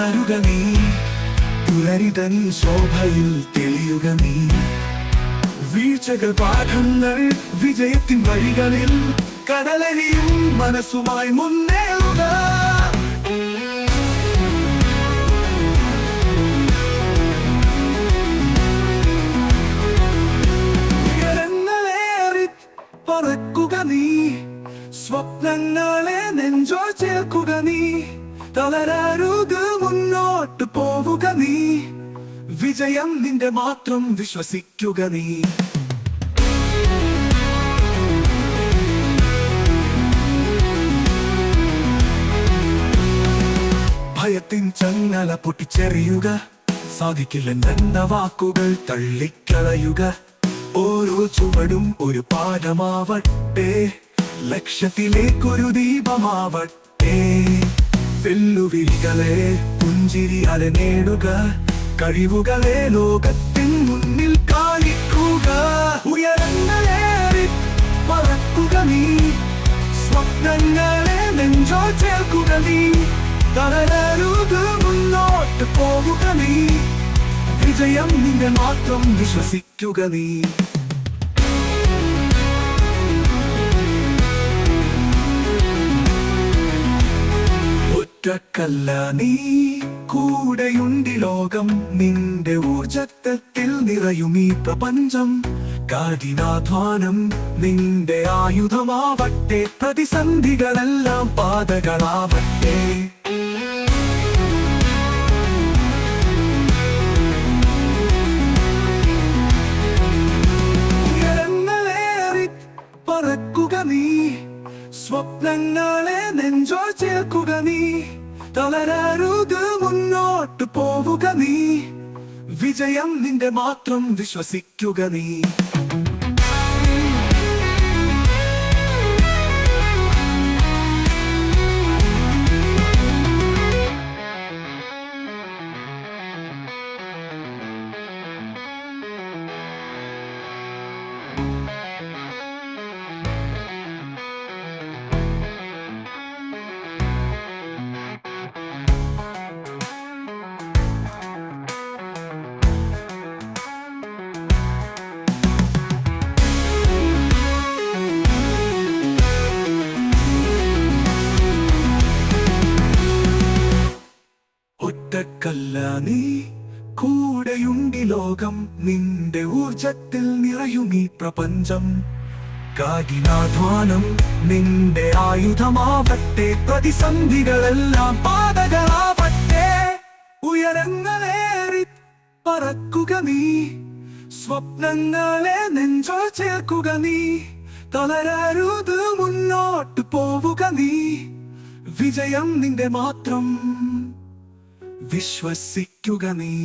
വളരുക നീ, പുലരിതൻ ശോഭയിൽ തെളിയുക നീ. വീഴ്ചകൾ പാഠങ്ങൾ, വിജയത്തിൻ വഴികളിൽ കടലരിയും മനസ്സുമായി മുന്നേറുക. ഉയരങ്ങളേറി പറക്കുക നീ, സ്വപ്നങ്ങളെ നെഞ്ചോട് ചേർക്കുക നീ. തളരരുത്, മുന്നോട്ട് പോവുക നീ, വിജയം നിന്റെ മാത്രം, വിശ്വസിക്കുക നീ. ഭയത്തിൻ ചങ്ങല പൊട്ടിച്ചെറിയുക, സാധിക്കില്ലെന്ന വാക്കുകൾ തള്ളിക്കളയുക. ഓരോ ചുവടും ഒരു പാഠമാവട്ടെ, ലക്ഷ്യത്തിലേക്കൊരു ദീപമാവട്ടെ. വെല്ലുവിളികളെ പുഞ്ചിരിയാലെ നേടുക, കഴിവുകളെ ലോകത്തിൻ മുന്നിൽ കാണിക്കുക. ഉയരങ്ങളേറി പറക്കുക നീ, സ്വപ്നങ്ങളെ നെഞ്ചോട് ചേർക്കുക നീ. തളരരുത്, മുന്നോട്ട് പോവുക നീ, വിജയം നിന്റെ മാത്രം, വിശ്വസിക്കുക നീ. ഒറ്റക്കല്ല നീ, കൂടെയുണ്ടി ലോകം. നിന്റെ ഊർജത്തിൽ നിറയും ഈ പ്രപഞ്ചം. കഠിനാധ്വാനം നിന്റെ ആയുധമാവട്ടെ, പ്രതിസന്ധികളെല്ലാം പാതകളാവട്ടെ. ഉയരങ്ങളേറി പറക്കുക നീ, സ്വപ്നങ്ങളെ നെഞ്ചോട് ചേർക്കുക നീ. തളരരുത്, മുന്നോട്ട് പോവുക നീ, വിജയം നിന്റെ മാത്രം, വിശ്വസിക്കുക നീ. ഒറ്റക്കല്ല നീ, കൂടെയുണ്ടി ലോകം. നിന്റെ ഊർജത്തിൽ നിറയും ഈ പ്രപഞ്ചം. കഠിനാധ്വാനം നിന്റെ ആയുധമാവട്ടെ, പ്രതിസന്ധികളെല്ലാം പാതകളാവട്ടെ. ഉയരങ്ങളേറി പറക്കുക നീ, സ്വപ്നങ്ങളെ നെഞ്ചോട് ചേർക്കുക നീ. തളരരുത്, മുന്നോട്ട് പോവുക നീ, വിജയം നിന്റെ മാത്രം, വിശ്വസിക്കുക നീ.